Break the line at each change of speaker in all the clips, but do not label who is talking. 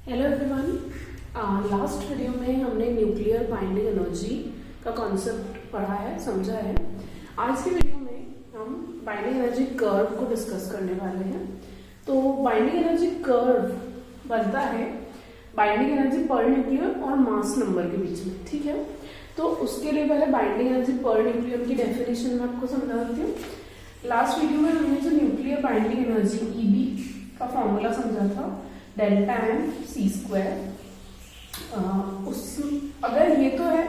Hello everyone. Last video में हमने nuclear binding energy का कॉन्सेप्ट पढ़ा है, समझा है। आज की वीडियो में हम बाइंडिंग एनर्जी कर्व को डिस्कस करने वाले हैं। तो बाइंडिंग एनर्जी कर्व बनता है बाइंडिंग एनर्जी पर न्यूक्लियन और मास नंबर के बीच में, ठीक है। तो उसके लिए पहले बाइंडिंग एनर्जी पर न्यूक्लियन की डेफिनेशन में आपको समझा देती हूँ। लास्ट वीडियो में हमने जो न्यूक्लियर बाइंडिंग एनर्जी ईबी का फॉर्मूला समझा था, डेल्टा एम सी स्क्वायर। अगर ये तो है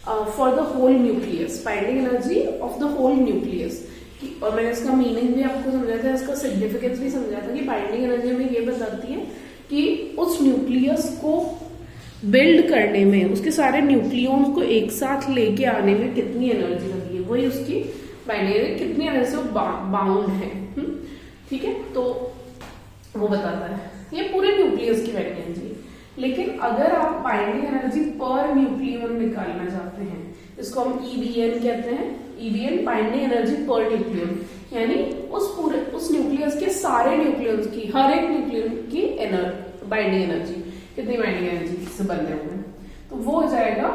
for the whole nucleus, binding energy of the whole nucleus. और मैंने इसका मीनिंग भी आपको समझाया था, इसका सिग्निफिकेंस भी समझाया था कि बाइंडिंग एनर्जी में ये बताती है कि उस न्यूक्लियस को बिल्ड करने में, उसके सारे न्यूक्लियॉन्स को एक साथ लेके आने में कितनी एनर्जी लगी है, वही उसकी बाइंडिंग एनर्जी, कितनी एनर्जी से बाउंड है। ठीक है, तो वो बताता है ये पूरे न्यूक्लियस की बाइंडिंग एनर्जी। लेकिन अगर आप बाइंडिंग एनर्जी पर न्यूक्लियन निकालना चाहते हैं, इसको हम ईबीएन कहते हैं। ईबीएन बाइंडिंग एनर्जी पर न्यूक्लियन, यानी उस न्यूक्लियस के सारे न्यूक्लियस की, हर एक न्यूक्लियन की बाइंडिंग एनर्जी, कितनी बाइंडिंग एनर्जी से बने हुए हैं, तो वो हो जाएगा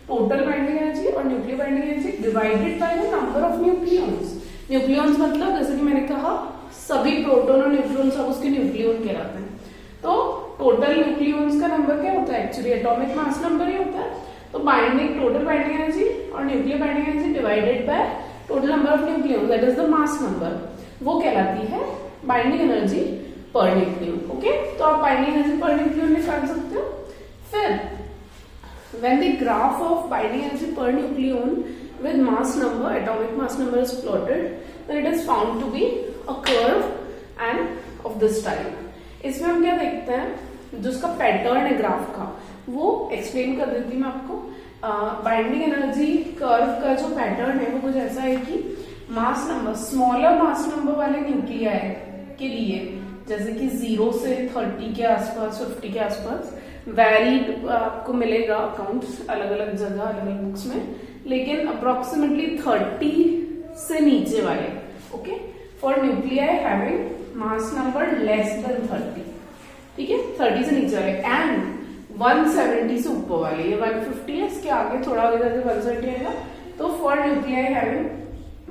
टोटल बाइंडिंग एनर्जी और nuclear binding energy divided by the number of nucleons. Nucleons मतलब जैसे कि मैंने कहा सभी प्रोटॉन और न्यूट्रॉन सब उसके न्यूक्लियन कहलाते हैं। तो टोटल न्यूक्लियॉन्स का नंबर क्या होता है, एक्चुअली एटॉमिक मास नंबर ही होता है। तो टोटल बाइंडिंग एनर्जी और nuclear binding energy divided by total number of nucleons, that is the mass number, वो कहलाती है binding energy per nucleon. Okay, तो आप बाइंडिंग एनर्जी पर न्यूक्लियन निकाल सकते हो। फिर when the graph of binding energy per nucleon with mass number, atomic mass number is plotted, then it is found to be a curve and of this type. इसमें हम क्या देखते हैं, जो उसका पैटर्न है ग्राफ का, वो एक्सप्लेन कर देती हूँ मैं आपको। बाइंडिंग एनर्जी कर्व का जो पैटर्न है वो कुछ ऐसा है कि mass number, smaller mass number वाले न्यूक्लियाई के लिए, जैसे कि 0 से 30 के आसपास, 50 के आसपास वैलिड आपको मिलेगा अकाउंट्स अलग अलग जगह, अलग अलग बुक्स में, लेकिन अप्रोक्सीमेटली 30 से नीचे वाले, okay, for nuclei having mass number less than 30, ठीक है, 30 से नीचे वाले, एंड 170 से ऊपर वाले, ये 150 है, इसके आगे थोड़ा आगे जाके 170 आएगा, तो for nuclei having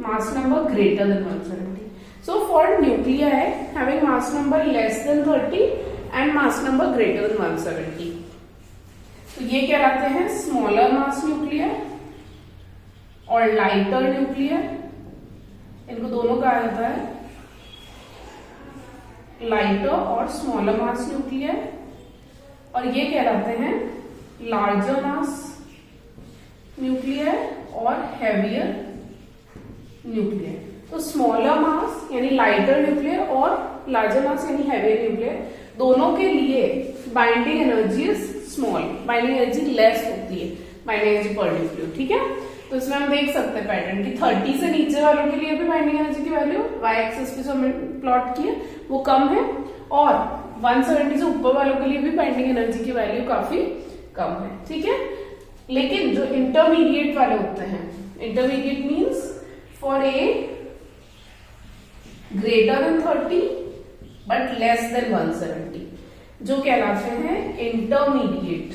mass number greater than 170। So for nuclei having mass number less than 30 and mass number greater than 170, तो ये कहलाते हैं स्मॉलर मास न्यूक्लियर और लाइटर न्यूक्लियर। इनको दोनों कहा जाता है लाइटर और स्मॉलर मास न्यूक्लियर, और ये कहलाते हैं लार्जर मास न्यूक्लियर और हैवियर न्यूक्लियर। तो स्मॉलर मास यानी लाइटर न्यूक्लियर और लार्जर मास यानी हैवियर न्यूक्लियर, दोनों के लिए binding energy is small, binding energy less होती है बाइंडिंग एनर्जी पर न्यूक्लियर, ठीक है। तो इसमें हम देख सकते हैं पैटर्न की 30 से नीचे वालों के लिए भी बाइंडिंग एनर्जी की वैल्यू y एक्सिस पे जो हमने प्लॉट किया वो कम है, और 170 से ऊपर वालों के लिए भी बाइंडिंग एनर्जी की वैल्यू काफी कम है, ठीक है। लेकिन जो इंटरमीडिएट वाले होते हैं, intermediate means for a greater than 30 but less than 170, जो कहलाते हैं इंटरमीडिएट,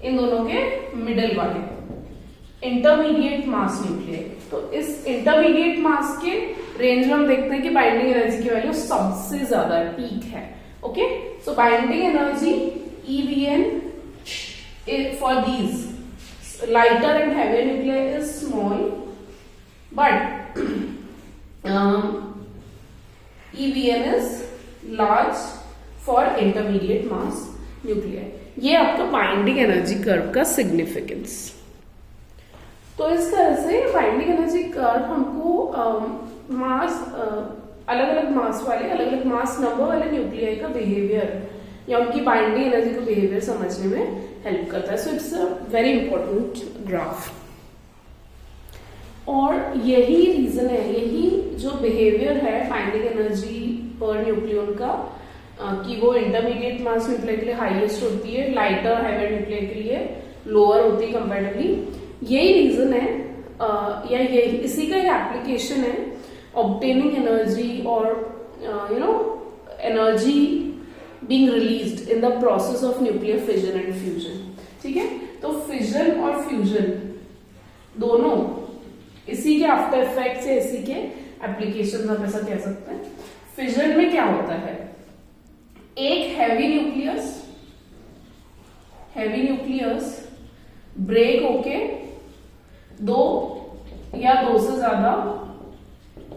इन दोनों के मिडल वाले इंटरमीडिएट मास न्यूक्लियर। तो इस इंटरमीडिएट मास के रेंज में हम देखते हैं कि बाइंडिंग एनर्जी की वैल्यू सबसे ज्यादा पीक है। Okay, so binding energy EBN for these lighter and heavier nuclear is small, but EVN is large for intermediate mass nuclei। ये आपका बाइंडिंग एनर्जी कर्व का सिग्निफिकेंस। तो इस तरह से बाइंडिंग एनर्जी कर्व हमको मास, अलग अलग मास वाले, अलग अलग मास नंबर वाले न्यूक्लियाई का बिहेवियर या उनकी बाइंडिंग एनर्जी का बिहेवियर समझने में हेल्प करता है। So it's a very important graph, और यही रीजन है, यही जो बिहेवियर है बाइंडिंग एनर्जी पर न्यूक्लियन का, कि वो इंटरमीडिएट मास न्यूक्लियर के लिए हाईएस्ट होती है, लाइटर हैवियर न्यूक्लियर के लिए लोअर होती है कंपैरेटिवली। यही रीजन है, या यही इसी का एप्लीकेशन है ऑब्टेनिंग एनर्जी और energy being released in the process of nuclear fission and fusion. ठीक है, तो फिजन और फ्यूजन दोनों इसी के आफ्टर इफेक्ट्स है, इसी के एप्लीकेशन आप ऐसा कह सकते हैं। फिजन में क्या होता है, एक हैवी न्यूक्लियस ब्रेक होके दो या दो से ज्यादा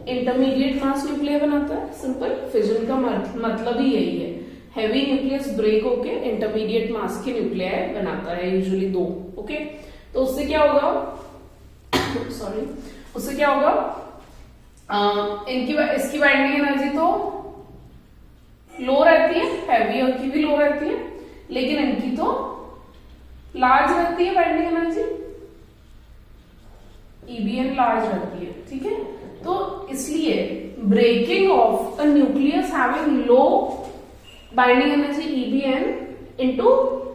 इंटरमीडिएट मास न्यूक्लियर बनाता है। सिंपल, फिजन का मतलब ही यही है, हैवी न्यूक्लियस ब्रेक होके इंटरमीडिएट मास के न्यूक्लियर बनाता है, यूजुअली दो। ओके, तो उससे क्या होगा सॉरी उससे क्या होगा, इसकी बाइंडिंग एनर्जी तो लो रहती है, हैवी और की भी लो रहती है, लेकिन इनकी तो लार्ज रहती है बाइंडिंग एनर्जी, EBN लार्ज रहती है। ठीक है, तो इसलिए breaking of a nucleus having low binding energy EBN into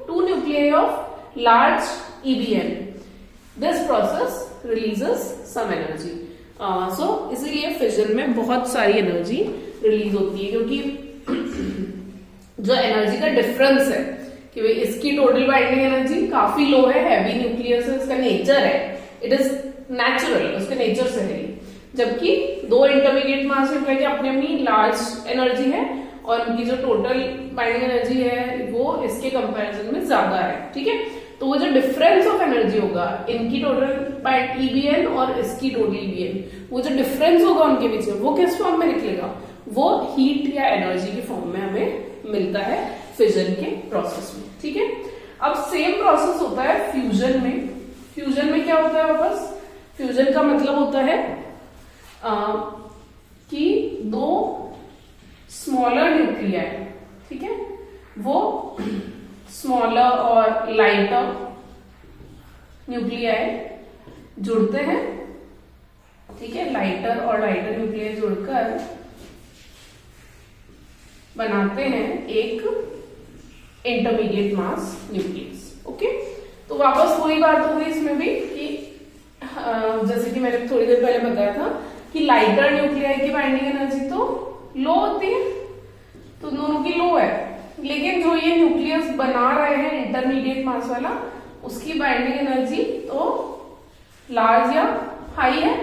two nuclei of large EBN, this process releases some energy. So इसीलिए फिजन में बहुत सारी एनर्जी रिलीज होती है, क्योंकि जो एनर्जी का डिफरेंस है कि भाई इसकी टोटल बाइंडिंग एनर्जी काफी लो है, हैवी न्यूक्लियस है, इसका नेचर है, इट इज नेचुरल, उसके नेचर से है, जबकि दो इंटरमीडिएट मास न्यूक्लियर की अपनी अपनी लार्ज एनर्जी है और उनकी जो टोटल बाइंडिंग एनर्जी है वो इसके कंपैरिजन में ज्यादा है। ठीक है, तो वो जो डिफरेंस ऑफ एनर्जी होगा इनकी टोटल EBN और इसकी टोटल EBN, वो जो डिफरेंस होगा उनके बीच में, वो किस फॉर्म में निकलेगा, वो हीट या एनर्जी के फॉर्म में हमें मिलता है फिजन के प्रोसेस में। ठीक है, अब सेम प्रोसेस होता है फ्यूजन में। फ्यूजन में क्या होता है वापस, फ्यूजन का मतलब होता है कि दो स्मॉलर न्यूक्लियाई, ठीक है, वो स्मॉलर और लाइटर न्यूक्लियाई जुड़ते हैं। ठीक है, लाइटर और लाइटर न्यूक्लियाई जुड़कर बनाते हैं एक इंटरमीडिएट मास न्यूक्लियस। ओके, तो वापस वही बात हो गई इसमें भी कि जैसे कि मैंने थोड़ी देर पहले बताया था कि लाइटर न्यूक्लियाई की बाइंडिंग एनर्जी तो लो होती है, तो दोनों की लो है, लेकिन जो ये न्यूक्लियस बना रहे हैं इंटरमीडिएट मास वाला, उसकी बाइंडिंग एनर्जी तो लार्ज या हाई है।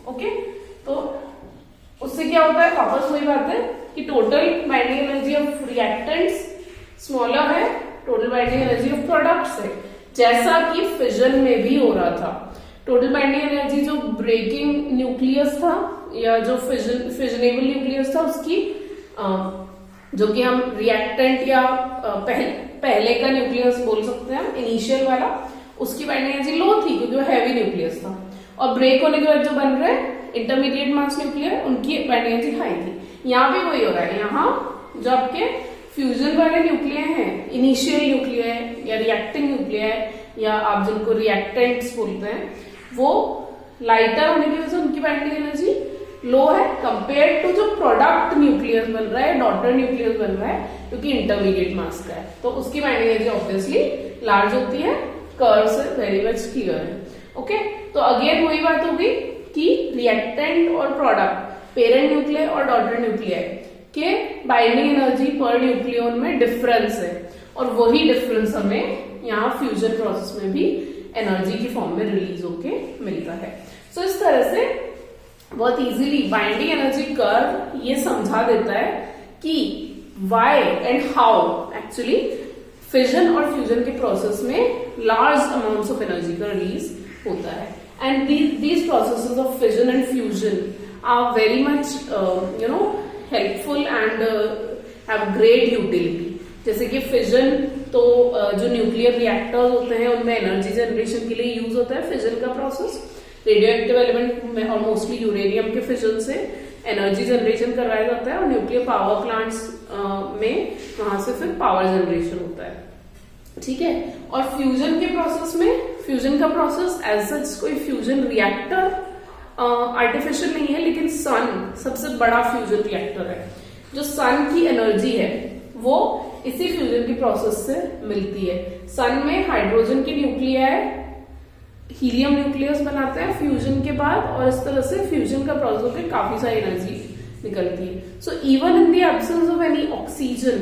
ओके, तो उससे क्या होता है, वापस वही बात है कि total binding energy of reactants smaller है, total binding energy of products है, जैसा कि फिजन में भी हो रहा था। टोटल बाइंडिंग एनर्जी जो ब्रेकिंग न्यूक्लियस था या जो फिजनेबल न्यूक्लियस था उसकी जो कि हम रिएक्टेंट या पहले का न्यूक्लियस बोल सकते हैं, इनिशियल वाला, उसकी बाइंडिंग एनर्जी लो थी क्योंकि वो हैवी न्यूक्लियस था, और ब्रेक होने के बाद जो बन रहे इंटरमीडिएट मास न्यूक्लियर उनकी बाइंडिंग एनर्जी हाई थी। यहाँ भी वही हो रहा है, यहाँ जो आपके फ्यूजन वाले न्यूक्लियर हैं, इनिशियल न्यूक्लियर या रिएक्टिंग न्यूक्लियर या आप जिनको रिएक्टेंट्स बोलते हैं, वो लाइटर होने की वजह से उनकी बाइंडिंग एनर्जी लो है कंपेयर टू जो प्रोडक्ट न्यूक्लियस बन रहा है, डॉटर न्यूक्लियस बन रहा है, क्योंकि इंटरमीडिएट मास का है, तो उसकी बाइंडिंग एनर्जी ऑब्वियसली लार्ज होती है। कर्व से वेरी मच क्लियर है। ओके, तो अगेन वही बात होगी कि रिएक्टेंट और प्रोडक्ट, पेरेंट न्यूक्लियर और डॉटर न्यूक्लियर के बाइंडिंग एनर्जी पर न्यूक्लियन में डिफरेंस है, और वही डिफरेंस हमें यहाँ फ्यूजन प्रोसेस में भी एनर्जी की फॉर्म में रिलीज होके मिलता है। सो इस तरह से बहुत इजीली बाइंडिंग एनर्जी कर्व ये समझा देता है कि why and how actually fission और फ्यूजन के प्रोसेस में लार्ज अमाउंट्स ऑफ एनर्जी का रिलीज होता है। And these processes of fission and fusion are very much helpful and have great utility। जैसे कि फिजन तो जो न्यूक्लियर रिएक्टर्स होते हैं उनमें एनर्जी जनरेशन के लिए यूज होता है फिजन का प्रोसेस। रेडियो एक्टिव एलिमेंट में और मोस्टली यूरेनियम के फिजन से एनर्जी जनरेशन करवाया जाता है, और न्यूक्लियर पावर प्लांट्स में वहां से फिर पावर जनरेशन होता है। ठीक है, और फ्यूजन के प्रोसेस में, फ्यूजन का प्रोसेस एज सच कोई फ्यूजन रिएक्टर आर्टिफिशियल नहीं है, लेकिन सन सबसे बड़ा फ्यूजन रिएक्टर है। जो सन की एनर्जी है वो इसी फ्यूजन के प्रोसेस से मिलती है। सन में हाइड्रोजन के न्यूक्लियाई हीलियम न्यूक्लियस बनाते हैं फ्यूजन के बाद, और इस तरह से फ्यूजन का प्रोसेस होकर काफी सारी एनर्जी निकलती है। So even in the absence of any oxygen,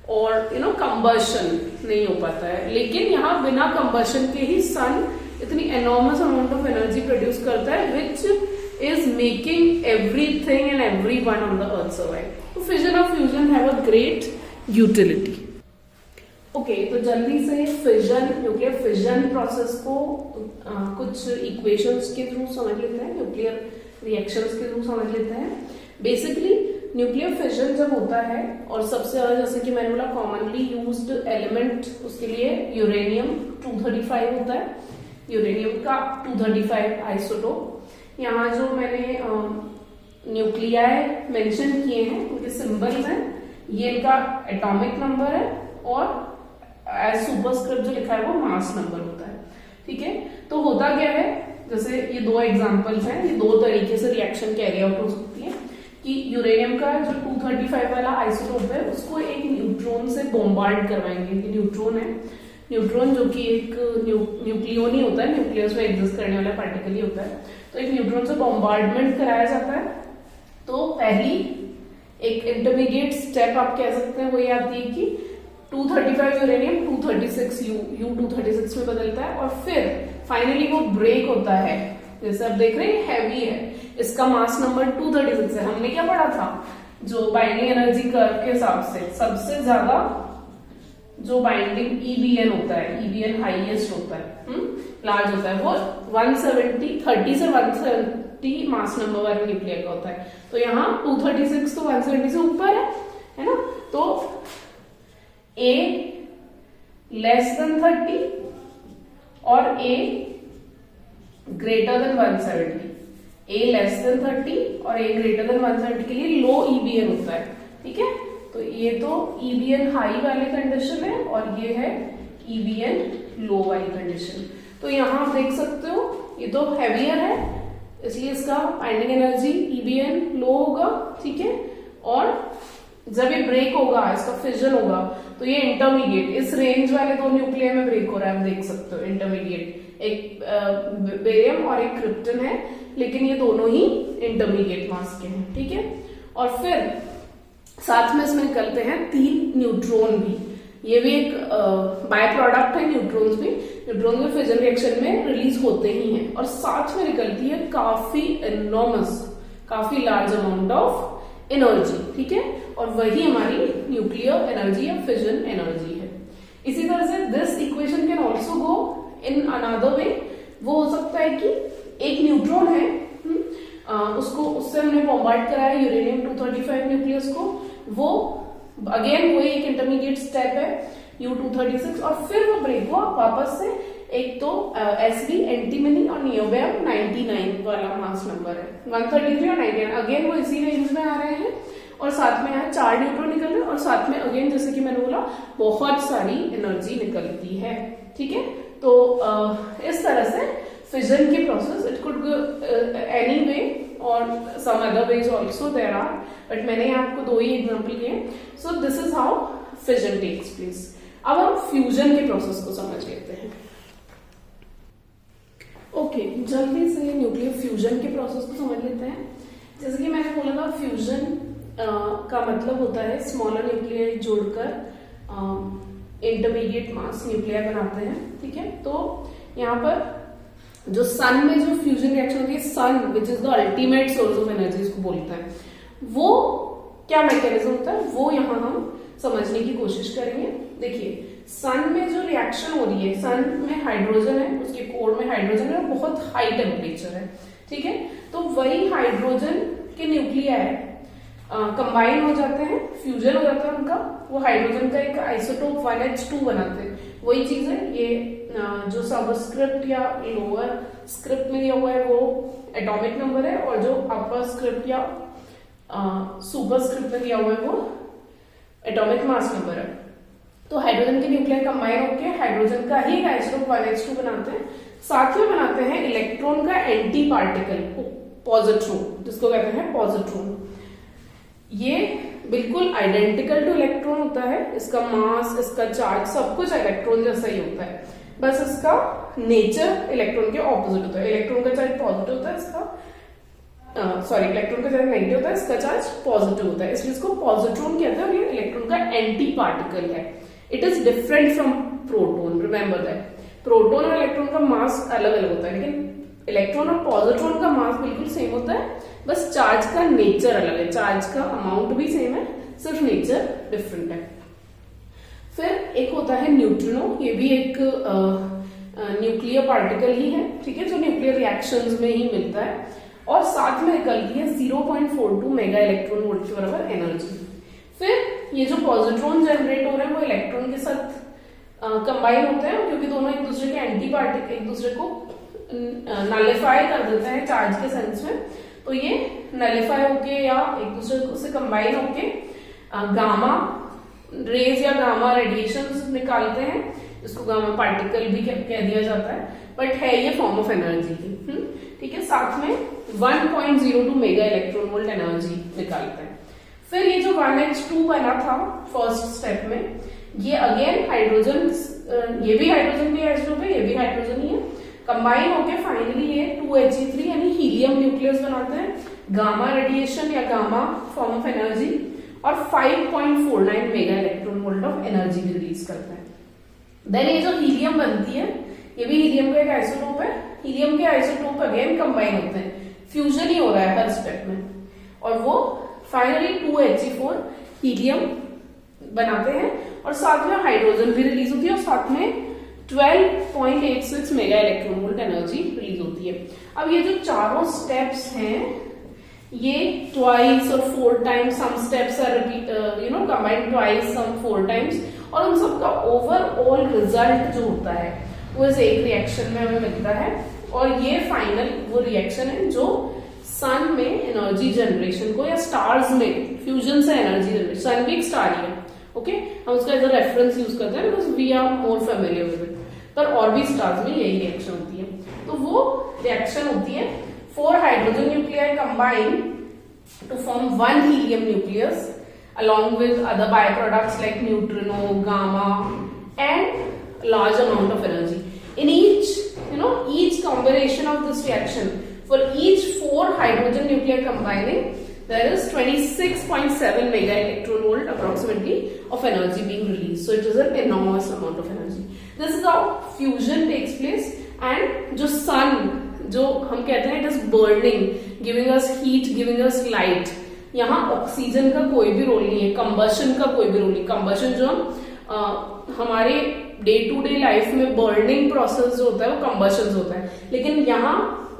और कंबशन नहीं हो पाता है। लेकिन यहाँ बिना कंबशन के ही सन इतनी enormous amount of energy produce करता है which is making everything and everyone on the earth survive. तो फिजन और fusion have a great utility. Okay, तो जल्दी से फिजन, न्यूक्लियर फिजन प्रोसेस को कुछ इक्वेशंस के थ्रू समझ लेते हैं, न्यूक्लियर रिएक्शंस के थ्रू समझ लेते हैं। बेसिकली न्यूक्लियर फिजन जब होता है, और सबसे ज्यादा जैसे कि मैंने बोला कॉमनली यूज्ड एलिमेंट उसके लिए यूरेनियम 235 होता है, यूरेनियम का 235 आइसोटोप। यहाँ जो मैंने न्यूक्लियाई मेंशन किए हैं उनके सिंबल्स हैं, ये इनका एटॉमिक नंबर है, और एज सुपरस्क्रिप्ट जो लिखा है वो मास नंबर होता है। ठीक है, तो होता क्या है, जैसे ये दो एग्जांपल्स हैं, ये दो तरीके से रिएक्शन कैरी आउट हो सकती है कि यूरेनियम का जो 235 वाला आइसोटोप है उसको एक न्यूट्रॉन से बॉम्बार्ड करवाएंगे। ये न्यूट्रॉन है, न्यूट्रॉन जो कि एक न्यूक्लियन ही होता है, न्यूक्लियस में एग्जिस्ट करने वाला पार्टिकल ही होता है। तो एक न्यूट्रॉन से बॉम्बार्डमेंट कराया जाता है। तो पहली एक इंटरमीडिएट स्टेप आप कह सकते हैं वो ये आती है कि 235 यूरेनियम 236 यू 236 में बदलता है, और फिर फाइनली वो ब्रेक होता है। जैसे आप देख रहे हैं हैवी है, इसका मास नंबर 236 है। हमने क्या पढ़ा था, जो बाइंडिंग एनर्जी कर्व के हिसाब से सबसे ज्यादा जो बाइंडिंग ईबीएन होता है, ईबीएन हाईएस्ट होता है, लार्ज होता है, वो 170 30 से 170 मास नंबर वाले न्यूक्लियर का होता है। तो यहाँ 236 तो 170 से ऊपर है ना। तो A लेस देन 30 और A greater than 170, A less than 30 और A ग्रेटर देन 170 के लिए लो ईबीएन होता है। ठीक है, तो ये तो ईबीएन हाई वाली कंडीशन है और ये है ईबीएन लो वाली कंडीशन। तो यहां आप देख सकते हो ये तो हैवियर है, इसलिए इसका बाइंडिंग एनर्जी ईबीएन लो होगा। ठीक है, और जब ये ब्रेक होगा, इसका फिजन होगा, तो ये इंटरमीडिएट इस रेंज वाले दो न्यूक्लियर में ब्रेक हो रहा है। आप देख सकते हो इंटरमीडिएट, एक बेरियम और एक क्रिप्टन है, लेकिन ये दोनों ही इंटरमीडिएट मास के हैं। ठीक है, और फिर साथ में इसमें निकलते हैं 3 न्यूट्रॉन भी। ये भी एक बाय प्रोडक्ट है, न्यूट्रॉन्स भी। न्यूट्रॉन में फिजन रिएक्शन में रिलीज होते ही हैं, और साथ में निकलती है काफी एनॉर्मस, काफी लार्ज अमाउंट ऑफ एनर्जी। ठीक है, और वही हमारी न्यूक्लियर एनर्जी या फिजन एनर्जी है। इसी तरह से this equation can also go in another way. वो हो सकता है कि एक न्यूट्रॉन है, उसको उससे हमने बॉम्बार्ड कराया यूरेनियम 235 न्यूक्लियस को, वो अगेन वही एक इंटरमीडिएट स्टेप है U236, और फिर वो ब्रेक हुआ वापस से। एक तो एसबी एंटीमनी और नियोबियम 99 वाला मास नंबर है, 133 और 99, अगेन वो इसी रेंज में आ रहे हैं, और साथ में यहाँ 4 न्यूट्रॉन निकल रहे हैं, और साथ में अगेन जैसे कि मैंने बोला बहुत सारी एनर्जी निकलती है। ठीक है, तो इस तरह से फिजन की process it could any way और some other ways also there are, but मैंने यहाँ आपको 2 ही एग्जाम्पल दिए। So this is how fission takes place. अब हम फ्यूजन के प्रोसेस को समझ लेते हैं। ओके, जल्दी से न्यूक्लियर फ्यूजन के प्रोसेस को समझ लेते हैं। जैसे कि मैंने बोला था, फ्यूजन का मतलब होता है स्मॉलर न्यूक्लियर जोड़कर इंटरमीडिएट मास न्यूक्लियर बनाते हैं। ठीक है, तो यहाँ पर जो सन में जो फ्यूजन रिएक्शन होती है, sun which is the ultimate source of energy इसको बोलते हैं, वो क्या मैकेनिज्म होता है वो यहाँ हम समझने की कोशिश करेंगे। देखिए, सन में जो रिएक्शन हो रही है, सन में हाइड्रोजन है, उसके कोर में हाइड्रोजन है और बहुत हाई टेम्परेचर है। ठीक है, तो वही हाइड्रोजन के न्यूक्लियाई कंबाइन हो जाते हैं, फ्यूजन हो जाता है उनका, वो हाइड्रोजन का एक आइसोटोप 1H2 बनाते हैं। वही चीज है, ये जो सबस्क्रिप्ट या लोअर स्क्रिप्ट में दिया हुआ है वो एटॉमिक नंबर है, और जो अपर स्क्रिप्ट या सुपर स्क्रिप्ट में दिया हुआ है वो एटॉमिक मास नंबर है। तो हाइड्रोजन के न्यूक्लियर कंबाइन होकर हाइड्रोजन का ही आइसोटोप 1H2 बनाते हैं। साथ में बनाते हैं इलेक्ट्रॉन का एंटी पार्टिकल पॉजिट्रॉन, जिसको कहते हैं पॉजिट्रॉन। ये बिल्कुल आइडेंटिकल टू इलेक्ट्रॉन होता है, इसका मास, इसका चार्ज सब कुछ इलेक्ट्रॉन जैसा ही होता है, बस इसका नेचर इलेक्ट्रॉन के ऑपोजिट होता है। इलेक्ट्रॉन का चार्ज पॉजिटिव होता है, इसका इलेक्ट्रॉन का चार्ज नेगेटिव होता है, इसका चार्ज पॉजिटिव होता है, इसलिए इसको पॉजिट्रॉन कहते हैं और ये इलेक्ट्रॉन का एंटी पार्टिकल है. It is different from proton. Remember that proton और इलेक्ट्रॉन का मास अलग अलग होता है, लेकिन इलेक्ट्रॉन और पॉजिट्रॉन का मास बिल्कुल सेम होता है, बस चार्ज का नेचर अलग है. चार्ज का अमाउंट भी सेम है, सिर्फ नेचर डिफरेंट है. फिर एक होता है न्यूट्रिनो. ये भी एक न्यूक्लियर पार्टिकल ही है, ठीक है, जो न्यूक्लियर रिएक्शंस में ही मिलता है और साथ में निकलती है 0.42 मेगा इलेक्ट्रॉन वोल्ट के बराबर एनर्जी. फिर ये जो पॉजिट्रॉन जनरेट हो रहे हैं वो इलेक्ट्रॉन के साथ कंबाइन होते हैं, क्योंकि दोनों एक दूसरे के एंटी पार्टिकल एक दूसरे को नलिफाई कर देते हैं चार्ज के सेंस में. तो ये नलिफाई होके या एक दूसरे से कंबाइन होके गामा रेज या गामा रेडिएशन निकालते हैं, इसको गामा पार्टिकल भी कह दिया जाता है, बट है ये फॉर्म ऑफ एनर्जी की. ठीक है, साथ में 1.02 मेगा इलेक्ट्रॉन वोल्ट एनर्जी निकालते हैं. फिर ये जो 1H2 बना था फर्स्ट स्टेप में, ये अगेन हाइड्रोजन, ये भी हाइड्रोजन की आइसोटोप है, ये भी हाइड्रोजन ही है, कंबाइन होके फाइनली ये 2He3 यानी हीलियम न्यूक्लियस बनाते हैं, गामा रेडिएशन या गामा फॉर्म ऑफ एनर्जी, और 5.49 mega electron volt of energy भी रिलीज करते हैं. देन ये जो हीलियम बनती है, ये भी हीलियम का एक आइसोटोप है. हीलियम के आइसोटोप अगेन कंबाइन होते हैं, फ्यूजन ही हो रहा है हर स्टेप में, और वो फाइनली 2He4 हीलियम बनाते हैं और साथ में हाइड्रोजन भी रिलीज होती है और साथ में 12.86 mega electron volt energy release होती है. अब ये जो चारों स्टेप्स हैं, ये ट्वाइस और 4 times, some steps are combined twice, some 4 times, और उन सबका ओवरऑल रिजल्ट जो होता है वो इस एक रिएक्शन में हमें मिलता है. और ये फाइनल वो रिएक्शन है जो सन में एनर्जी जनरेशन को, या स्टार्स में फ्यूजन से एनर्जी जनरेशन, सन भी एक स्टार ही है, ओके, हम उसका एज अ रेफरेंस यूज करते हैं because we are more familiar with it, पर और भी स्टार्स में यही रिएक्शन होती है. तो वो रिएक्शन होती है 4 hydrogen nuclei combine to form 1 helium nucleus along with other byproducts like neutrino, gamma, and large amount of energy. In each combination of this reaction, for each 4 hydrogen nuclei combining, there is 26.7 mega electron volt approximately of energy being released. So it is an enormous amount of energy. This is how fusion takes place. And जो sun, जो हम कहते हैं, it is burning, giving us heat, giving us light. यहाँ oxygen का कोई भी role नहीं है, कंबशन का कोई भी रोल नहीं. कंबशन जो हम हमारे डे टू डे लाइफ में बर्निंग प्रोसेस जो होता है वो कंबशन होता है, लेकिन यहाँ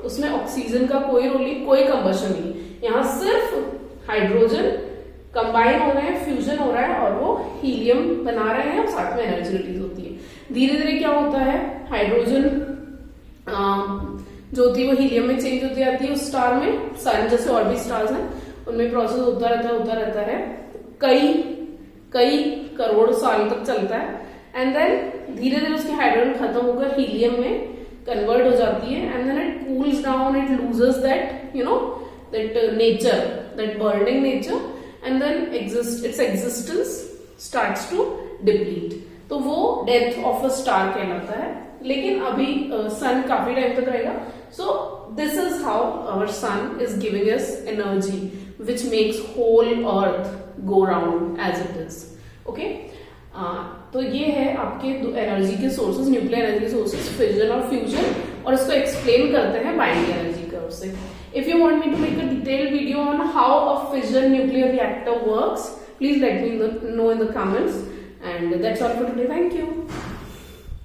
उसमें ऑक्सीजन का कोई रोल नहीं, कोई कंबशन नहीं. यहाँ सिर्फ हाइड्रोजन कंबाइन हो रहे हैं, फ्यूजन हो रहा है और वो हीलियम बना रहे हैं और साथ में एनर्जी रिलीज होती है. धीरे धीरे क्या होता है, हाइड्रोजन जो होती है वो हीलियम में चेंज होती जाती है उस स्टार में. सन जैसे और भी स्टार्स हैं उनमें प्रोसेस होता रहता है, कई करोड़ साल तक चलता है. एंड देन धीरे धीरे उसकी हाइड्रोजन खत्म होकर हीलियम में कन्वर्ट हो जाती है. And then it cools down, it loses that nature, that burning nature, and then its existence starts to deplete. तो वो डेथ ऑफ अ स्टार कहलाता है. लेकिन अभी सन काफी टाइम तक रहेगा. So this is how our sun is giving us energy which makes whole earth go round as it is. Okay? तो ये है आपके एनर्जी के sources, nuclear energy sources, fission और फ्यूजन, और इसको एक्सप्लेन करते हैं बाइंडिंग एनर्जी कर्व से. If you want me to make a detailed video on how a fission nuclear reactor works, please let me know in the comments. And that's all for today. Thank you.